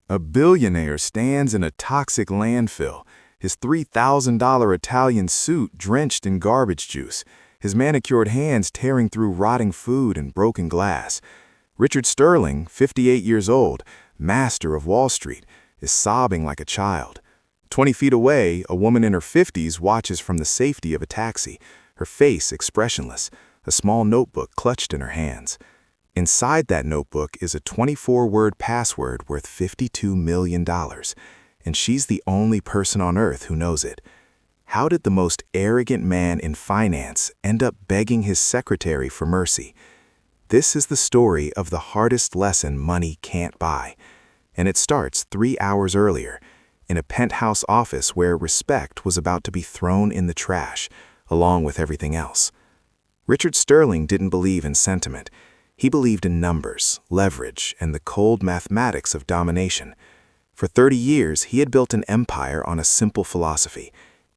A billionaire stands in a toxic landfill, his $3,000 Italian suit drenched in garbage juice, his manicured hands tearing through rotting food and broken glass. Richard Sterling, 58 years old, master of Wall Street, is sobbing like a child. 20 feet away, a woman in her 50s watches from the safety of a taxi, her face expressionless, a small notebook clutched in her hands. Inside that notebook is a 24-word password worth $52 million, and she's the only person on earth who knows it. How did the most arrogant man in finance end up begging his secretary for mercy? This is the story of the hardest lesson money can't buy, and it starts 3 hours earlier, in a penthouse office where respect was about to be thrown in the trash, along with everything else. Richard Sterling didn't believe in sentiment. He believed in numbers, leverage, and the cold mathematics of domination. For 30 years, he had built an empire on a simple philosophy.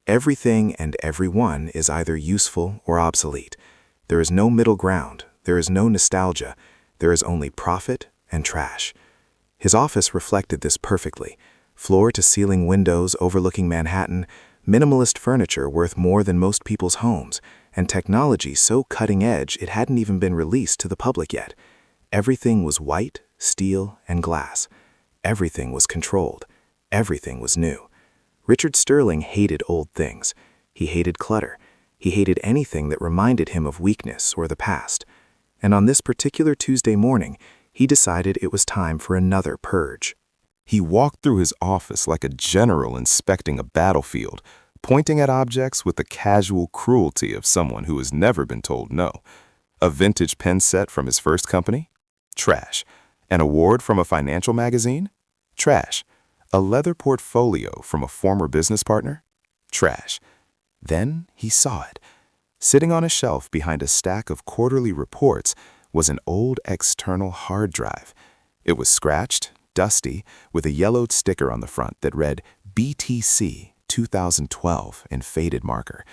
Everything and everyone is either useful or obsolete. There is no middle ground. There is no nostalgia. There is only profit and trash. His office reflected this perfectly. Floor-to-ceiling windows overlooking Manhattan, minimalist furniture worth more than most people's homes, and technology so cutting-edge it hadn't even been released to the public yet. Everything was white, steel, and glass. Everything was controlled. Everything was new. Richard Sterling hated old things. He hated clutter. He hated anything that reminded him of weakness or the past. And on this particular Tuesday morning, he decided it was time for another purge. He walked through his office like a general inspecting a battlefield, pointing at objects with the casual cruelty of someone who has never been told no. A vintage pen set from his first company? Trash. An award from a financial magazine? Trash. A leather portfolio from a former business partner? Trash. Then he saw it. Sitting on a shelf behind a stack of quarterly reports was an old external hard drive. It was scratched, dusty, with a yellowed sticker on the front that read BTC 2012 in faded marker.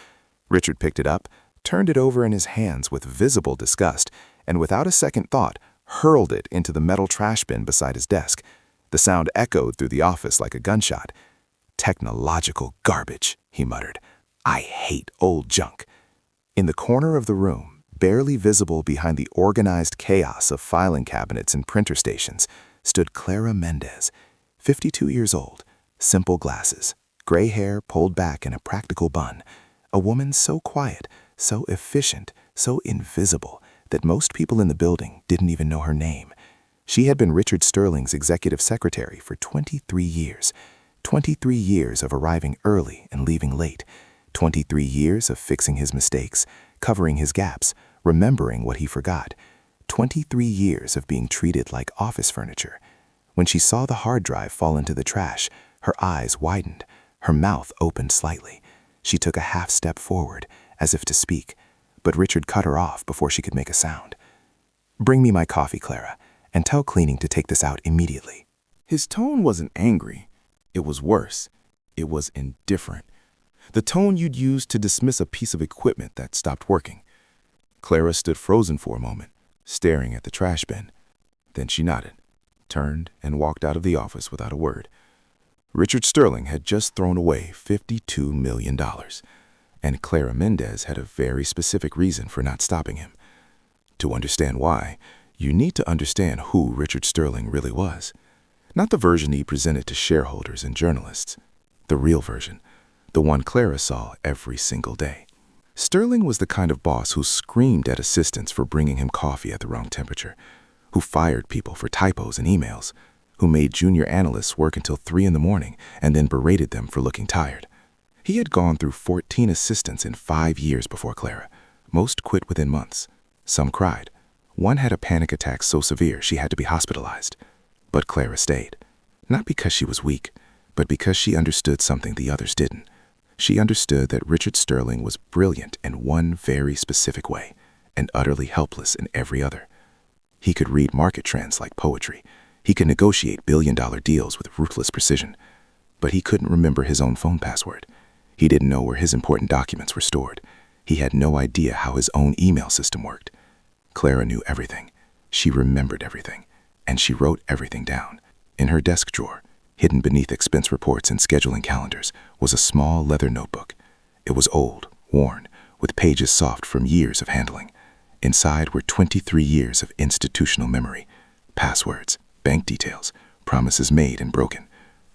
Richard picked it up, turned it over in his hands with visible disgust, and without a second thought, hurled it into the metal trash bin beside his desk. The sound echoed through the office like a gunshot. "Technological garbage," he muttered. "I hate old junk." In the corner of the room, barely visible behind the organized chaos of filing cabinets and printer stations, stood Clara Mendez, 52 years old, simple glasses, gray hair pulled back in a practical bun, a woman so quiet, so efficient, so invisible that most people in the building didn't even know her name. She had been Richard Sterling's executive secretary for 23 years, 23 years of arriving early and leaving late, 23 years of fixing his mistakes, covering his gaps, remembering what he forgot, 23 years of being treated like office furniture. When she saw the hard drive fall into the trash, her eyes widened, her mouth opened slightly. She took a half step forward, as if to speak, but Richard cut her off before she could make a sound. "Bring me my coffee, Clara, and tell cleaning to take this out immediately." His tone wasn't angry. It was worse. It was indifferent. The tone you'd use to dismiss a piece of equipment that stopped working. Clara stood frozen for a moment, staring at the trash bin. Then she nodded, turned, and walked out of the office without a word. Richard Sterling had just thrown away $52 million, and Clara Mendez had a very specific reason for not stopping him. To understand why, you need to understand who Richard Sterling really was. Not the version he presented to shareholders and journalists. The real version. The one Clara saw every single day. Sterling was the kind of boss who screamed at assistants for bringing him coffee at the wrong temperature, who fired people for typos in emails, who made junior analysts work until 3 in the morning and then berated them for looking tired. He had gone through 14 assistants in 5 years before Clara. Most quit within months. Some cried. One had a panic attack so severe she had to be hospitalized. But Clara stayed. Not because she was weak, but because she understood something the others didn't. She understood that Richard Sterling was brilliant in one very specific way, and utterly helpless in every other. He could read market trends like poetry. He could negotiate billion-dollar deals with ruthless precision. But he couldn't remember his own phone password. He didn't know where his important documents were stored. He had no idea how his own email system worked. Clara knew everything. She remembered everything. And she wrote everything down. In her desk drawer, Hidden beneath expense reports and scheduling calendars was a small leather notebook. It was old, worn, with pages soft from years of handling. Inside were 23 years of institutional memory, passwords, bank details, promises made and broken,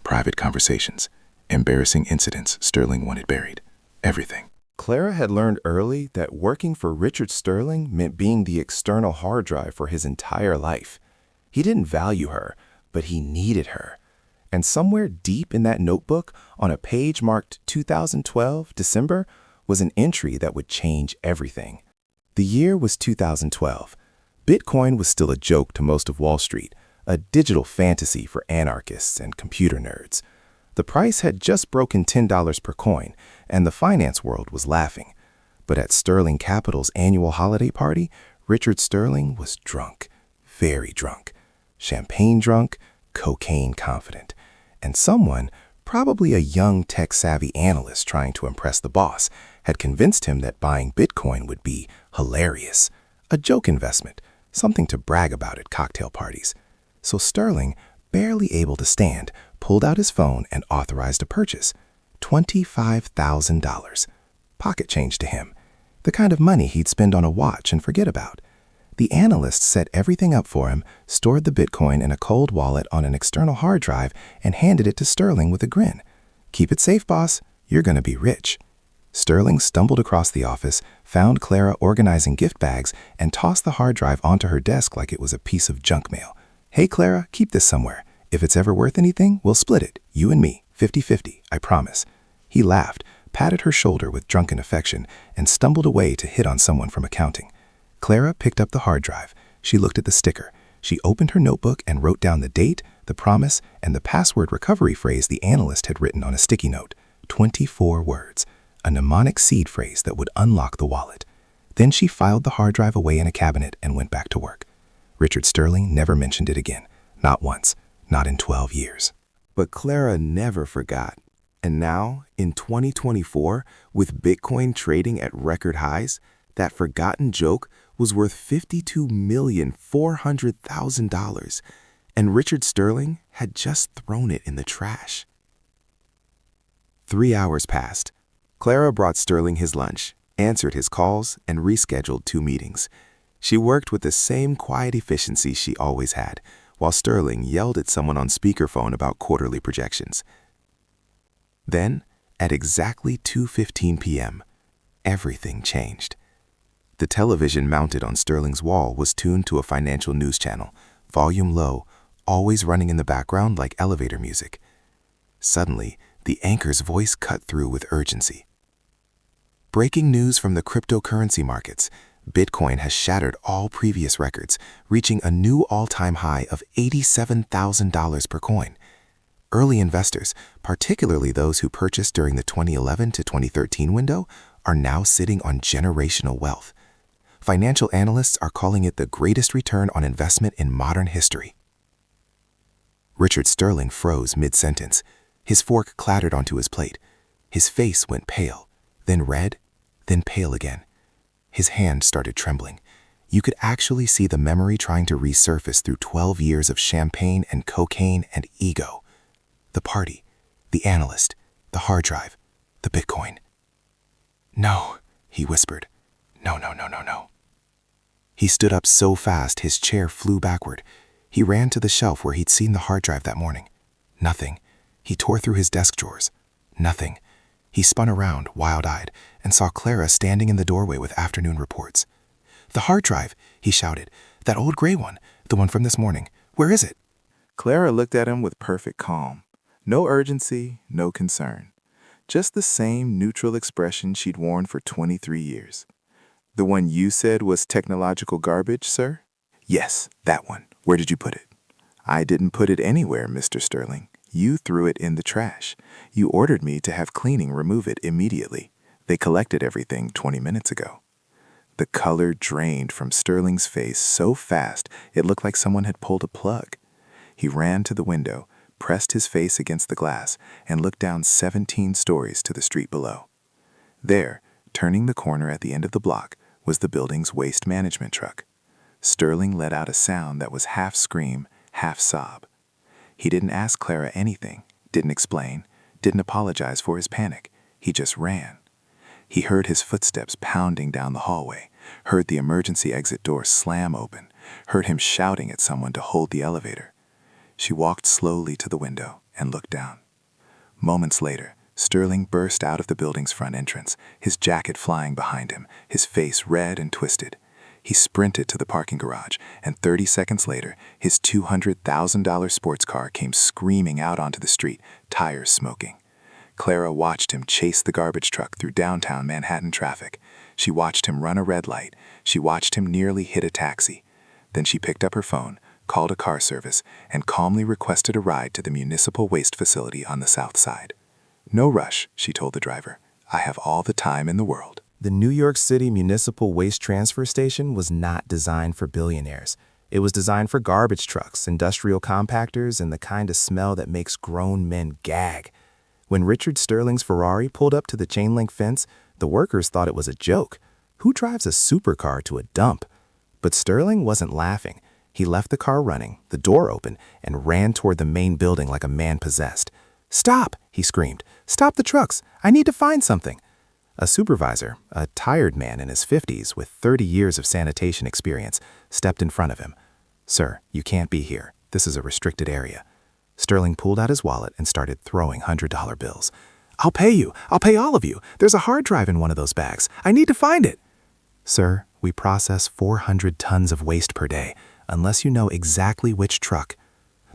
private conversations, embarrassing incidents Sterling wanted buried, everything. Clara had learned early that working for Richard Sterling meant being the external hard drive for his entire life. He didn't value her, but he needed her. And somewhere deep in that notebook, on a page marked 2012, December, was an entry that would change everything. The year was 2012. Bitcoin was still a joke to most of Wall Street, a digital fantasy for anarchists and computer nerds. The price had just broken $10 per coin, and the finance world was laughing. But at Sterling Capital's annual holiday party, Richard Sterling was drunk, very drunk, champagne drunk, cocaine confident. And someone, probably a young tech-savvy analyst trying to impress the boss, had convinced him that buying Bitcoin would be hilarious, a joke investment, something to brag about at cocktail parties. So Sterling, barely able to stand, pulled out his phone and authorized a purchase. $25,000. Pocket change to him. The kind of money he'd spend on a watch and forget about. The analyst set everything up for him, stored the Bitcoin in a cold wallet on an external hard drive, and handed it to Sterling with a grin. "Keep it safe, boss. You're going to be rich." Sterling stumbled across the office, found Clara organizing gift bags, and tossed the hard drive onto her desk like it was a piece of junk mail. "Hey, Clara, keep this somewhere. If it's ever worth anything, we'll split it, you and me, 50-50, I promise." He laughed, patted her shoulder with drunken affection, and stumbled away to hit on someone from accounting. Clara picked up the hard drive. She looked at the sticker. She opened her notebook and wrote down the date, the promise, and the password recovery phrase the analyst had written on a sticky note. 24 words. A mnemonic seed phrase that would unlock the wallet. Then she filed the hard drive away in a cabinet and went back to work. Richard Sterling never mentioned it again. Not once. Not in 12 years. But Clara never forgot. And now, in 2024, with Bitcoin trading at record highs, that forgotten joke was worth $52,400,000, and Richard Sterling had just thrown it in the trash. 3 hours passed. Clara brought Sterling his lunch, answered his calls, and rescheduled 2 meetings. She worked with the same quiet efficiency she always had, while Sterling yelled at someone on speakerphone about quarterly projections. Then, at exactly 2:15 p.m., everything changed. The television mounted on Sterling's wall was tuned to a financial news channel, volume low, always running in the background like elevator music. Suddenly, the anchor's voice cut through with urgency. "Breaking news from the cryptocurrency markets. Bitcoin has shattered all previous records, reaching a new all-time high of $87,000 per coin. Early investors, particularly those who purchased during the 2011 to 2013 window, are now sitting on generational wealth. Financial analysts are calling it the greatest return on investment in modern history." Richard Sterling froze mid-sentence. His fork clattered onto his plate. His face went pale, then red, then pale again. His hand started trembling. You could actually see the memory trying to resurface through 12 years of champagne and cocaine and ego. The party, the analyst, the hard drive, the Bitcoin. "No," he whispered. "No, no, no, no, no." He stood up so fast his chair flew backward. He ran to the shelf where he'd seen the hard drive that morning. Nothing. He tore through his desk drawers. Nothing. He spun around, wild-eyed, and saw Clara standing in the doorway with afternoon reports. "The hard drive," he shouted. "That old gray one, the one from this morning. Where is it?" Clara looked at him with perfect calm. No urgency, no concern. Just the same neutral expression she'd worn for 23 years. "The one you said was technological garbage, sir?" "Yes, that one. Where did you put it?" "I didn't put it anywhere, Mr. Sterling. You threw it in the trash. You ordered me to have cleaning remove it immediately. They collected everything 20 minutes ago." The color drained from Sterling's face so fast it looked like someone had pulled a plug. He ran to the window, pressed his face against the glass, and looked down 17 stories to the street below. There, turning the corner at the end of the block, was the building's waste management truck. Sterling let out a sound that was half scream, half sob. He didn't ask Clara anything, didn't explain, didn't apologize for his panic. He just ran. He heard his footsteps pounding down the hallway, heard the emergency exit door slam open, heard him shouting at someone to hold the elevator. She walked slowly to the window and looked down. Moments later, Sterling burst out of the building's front entrance, his jacket flying behind him, his face red and twisted. He sprinted to the parking garage, and 30 seconds later, his $200,000 sports car came screaming out onto the street, tires smoking. Clara watched him chase the garbage truck through downtown Manhattan traffic. She watched him run a red light. She watched him nearly hit a taxi. Then she picked up her phone, called a car service, and calmly requested a ride to the municipal waste facility on the south side. "No rush," she told the driver. "I have all the time in the world." The New York City Municipal Waste Transfer Station was not designed for billionaires. It was designed for garbage trucks, industrial compactors, and the kind of smell that makes grown men gag. When Richard Sterling's Ferrari pulled up to the chain-link fence, the workers thought it was a joke. Who drives a supercar to a dump? But Sterling wasn't laughing. He left the car running, the door open, and ran toward the main building like a man possessed. "Stop!" he screamed. "Stop the trucks! I need to find something!" A supervisor, a tired man in his 50s with 30 years of sanitation experience, stepped in front of him. "Sir, you can't be here. This is a restricted area." Sterling pulled out his wallet and started throwing $100 bills. "I'll pay you. I'll pay all of you. There's a hard drive in one of those bags. I need to find it." "Sir, we process 400 tons of waste per day, unless you know exactly which truck."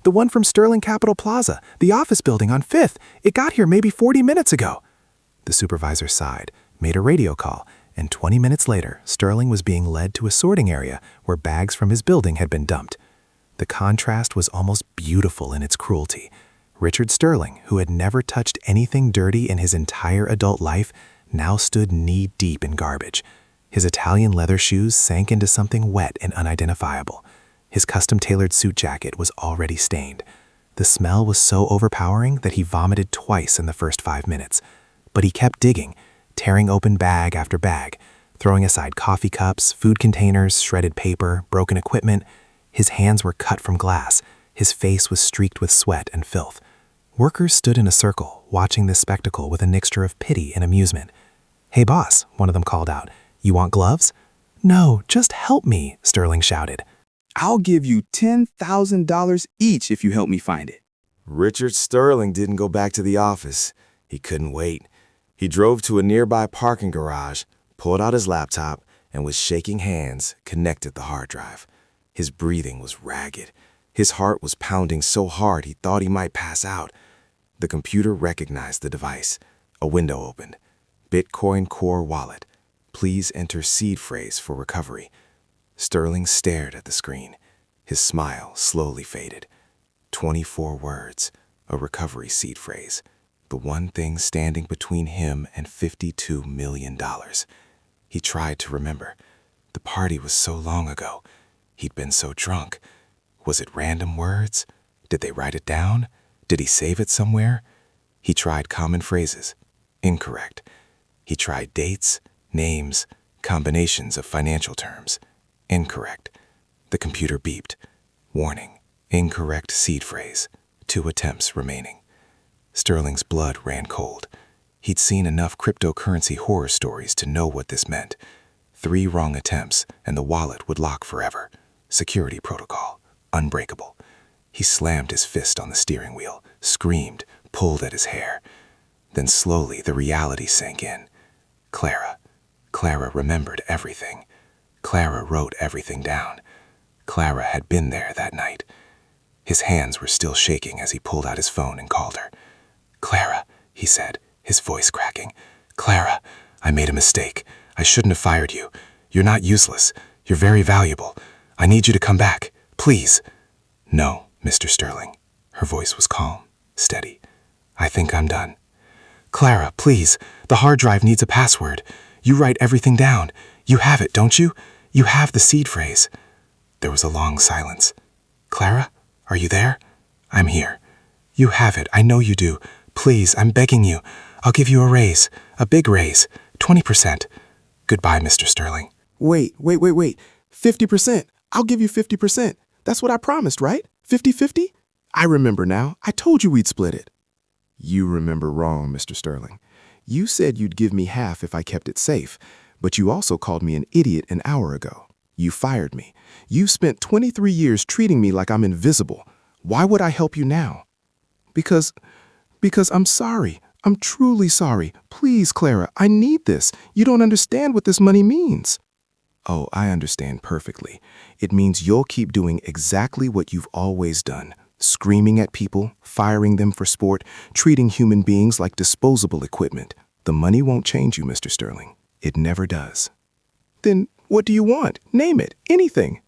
"The one from Sterling Capital Plaza, the office building on 5th. It got here maybe 40 minutes ago." The supervisor sighed, made a radio call, and 20 minutes later, Sterling was being led to a sorting area where bags from his building had been dumped. The contrast was almost beautiful in its cruelty. Richard Sterling, who had never touched anything dirty in his entire adult life, now stood knee-deep in garbage. His Italian leather shoes sank into something wet and unidentifiable. His custom-tailored suit jacket was already stained. The smell was so overpowering that he vomited twice in the first 5 minutes. But he kept digging, tearing open bag after bag, throwing aside coffee cups, food containers, shredded paper, broken equipment. His hands were cut from glass. His face was streaked with sweat and filth. Workers stood in a circle, watching this spectacle with a mixture of pity and amusement. "Hey, boss," one of them called out. "You want gloves?" "No, just help me," Sterling shouted. "I'll give you $10,000 each if you help me find it." Richard Sterling didn't go back to the office. He couldn't wait. He drove to a nearby parking garage, pulled out his laptop, and with shaking hands, connected the hard drive. His breathing was ragged. His heart was pounding so hard he thought he might pass out. The computer recognized the device. A window opened. Bitcoin Core Wallet. Please enter seed phrase for recovery. Sterling stared at the screen. His smile slowly faded. 24 words, a recovery seed phrase. The one thing standing between him and $52 million. He tried to remember. The party was so long ago. He'd been so drunk. Was it random words? Did they write it down? Did he save it somewhere? He tried common phrases. Incorrect. He tried dates, names, combinations of financial terms. Incorrect. The computer beeped. Warning. Incorrect seed phrase. 2 attempts remaining. Sterling's blood ran cold. He'd seen enough cryptocurrency horror stories to know what this meant. 3 wrong attempts, and the wallet would lock forever. Security protocol. Unbreakable. He slammed his fist on the steering wheel, screamed, pulled at his hair. Then slowly the reality sank in. Clara. Clara remembered everything. Clara wrote everything down. Clara had been there that night. His hands were still shaking as he pulled out his phone and called her. "Clara," he said, his voice cracking. "Clara, I made a mistake. I shouldn't have fired you. You're not useless. You're very valuable. I need you to come back. Please." "No, Mr. Sterling." Her voice was calm, steady. "I think I'm done." "Clara, please. The hard drive needs a password. You write everything down. You have it, don't you? You have the seed phrase." There was a long silence. "Clara, are you there?" "I'm here." "You have it. I know you do. Please, I'm begging you. I'll give you a raise. A big raise. 20%. Goodbye, Mr. Sterling." Wait. 50%. I'll give you 50%. That's what I promised, right? 50-50? I remember now. I told you we'd split it. You remember wrong, Mr. Sterling. You said you'd give me half if I kept it safe, but you also called me an idiot an hour ago. You fired me. You've spent 23 years treating me like I'm invisible. Why would I help you now? Because I'm sorry. I'm truly sorry. Please, Clara, I need this. You don't understand what this money means. Oh, I understand perfectly. It means you'll keep doing exactly what you've always done. Screaming at people, firing them for sport, treating human beings like disposable equipment. The money won't change you, Mr. Sterling. It never does. Then what do you want? Name it. Anything.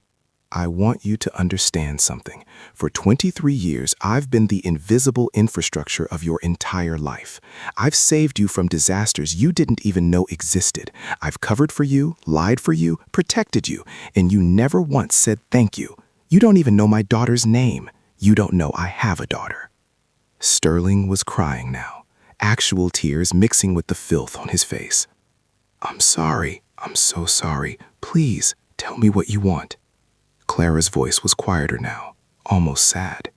I want you to understand something. For 23 years, I've been the invisible infrastructure of your entire life. I've saved you from disasters you didn't even know existed. I've covered for you, lied for you, protected you, and you never once said thank you. You don't even know my daughter's name. You don't know I have a daughter. Sterling was crying now, actual tears mixing with the filth on his face. I'm sorry. I'm so sorry. Please, tell me what you want. Clara's voice was quieter now, almost sad.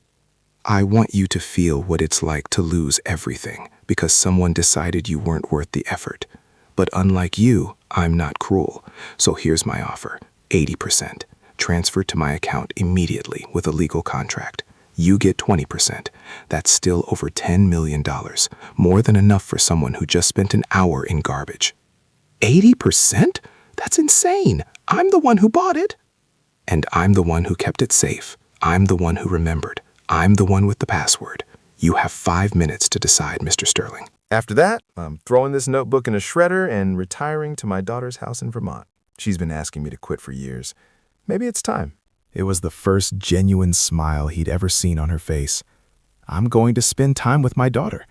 I want you to feel what it's like to lose everything because someone decided you weren't worth the effort. But unlike you, I'm not cruel. So here's my offer, 80%. Transferred to my account immediately with a legal contract. You get 20%. That's still over $10 million, more than enough for someone who just spent an hour in garbage. 80%? That's insane. I'm the one who bought it. And I'm the one who kept it safe. I'm the one who remembered. I'm the one with the password. You have 5 minutes to decide, Mr. Sterling. After that, I'm throwing this notebook in a shredder and retiring to my daughter's house in Vermont. She's been asking me to quit for years. Maybe it's time. It was the first genuine smile he'd ever seen on her face. I'm going to spend time with my daughter.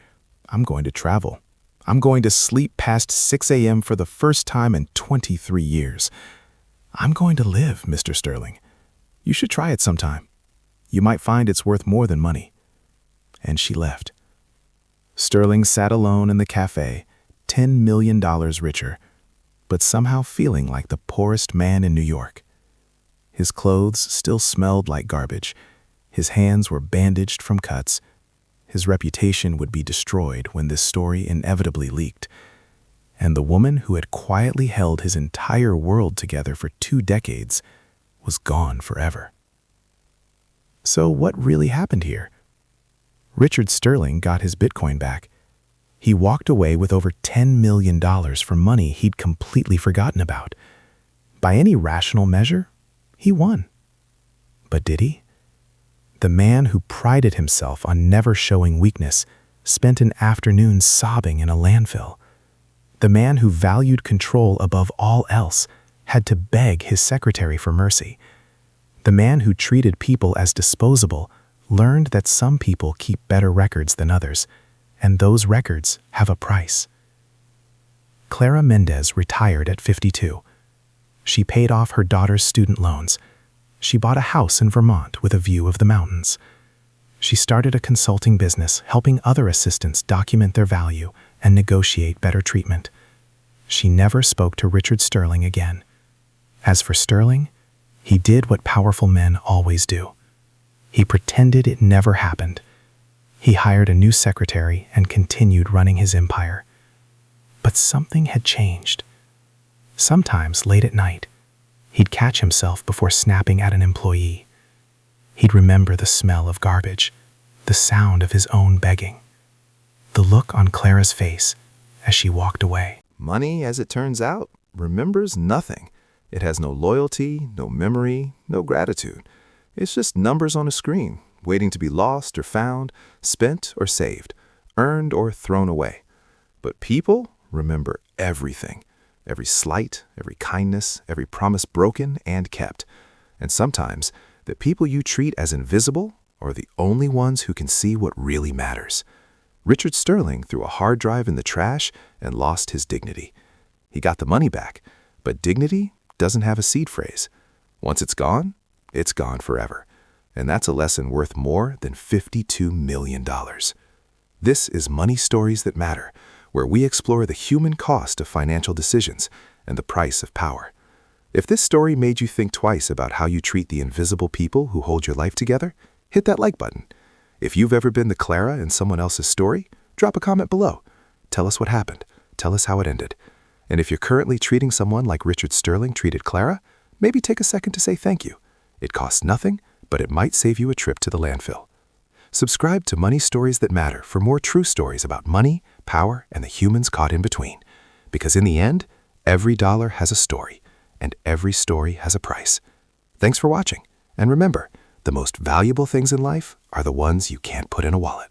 I'm going to travel. I'm going to sleep past 6 a.m. for the first time in 23 years. I'm going to live, Mr. Sterling. You should try it sometime. You might find it's worth more than money. And she left. Sterling sat alone in the cafe, $10 million richer, but somehow feeling like the poorest man in New York. His clothes still smelled like garbage. His hands were bandaged from cuts. His reputation would be destroyed when this story inevitably leaked. And the woman who had quietly held his entire world together for 2 decades was gone forever. So what really happened here? Richard Sterling got his Bitcoin back. He walked away with over $10 million for money he'd completely forgotten about. By any rational measure, he won. But did he? The man who prided himself on never showing weakness spent an afternoon sobbing in a landfill. The man who valued control above all else had to beg his secretary for mercy. The man who treated people as disposable learned that some people keep better records than others, and those records have a price. Clara Mendez retired at 52. She paid off her daughter's student loans. She bought a house in Vermont with a view of the mountains. She started a consulting business helping other assistants document their value and negotiate better treatment. She never spoke to Richard Sterling again. As for Sterling, he did what powerful men always do. He pretended it never happened. He hired a new secretary and continued running his empire. But something had changed. Sometimes late at night, he'd catch himself before snapping at an employee. He'd remember the smell of garbage, the sound of his own begging, the look on Clara's face as she walked away. Money, as it turns out, remembers nothing. It has no loyalty, no memory, no gratitude. It's just numbers on a screen, waiting to be lost or found, spent or saved, earned or thrown away. But people remember everything. Every slight, every kindness, every promise broken and kept. And sometimes, the people you treat as invisible are the only ones who can see what really matters. Richard Sterling threw a hard drive in the trash and lost his dignity. He got the money back, but dignity doesn't have a seed phrase. Once it's gone forever. And that's a lesson worth more than $52 million. This is Money Stories That Matter, where we explore the human cost of financial decisions and the price of power. If this story made you think twice about how you treat the invisible people who hold your life together, hit that like button. If you've ever been the Clara in someone else's story, drop a comment below. Tell us what happened. Tell us how it ended. And if you're currently treating someone like Richard Sterling treated Clara, maybe take a second to say thank you. It costs nothing, but it might save you a trip to the landfill. Subscribe to Money Stories That Matter for more true stories about money, power, and the humans caught in between. Because in the end, every dollar has a story, and every story has a price. Thanks for watching, and remember, the most valuable things in life are the ones you can't put in a wallet.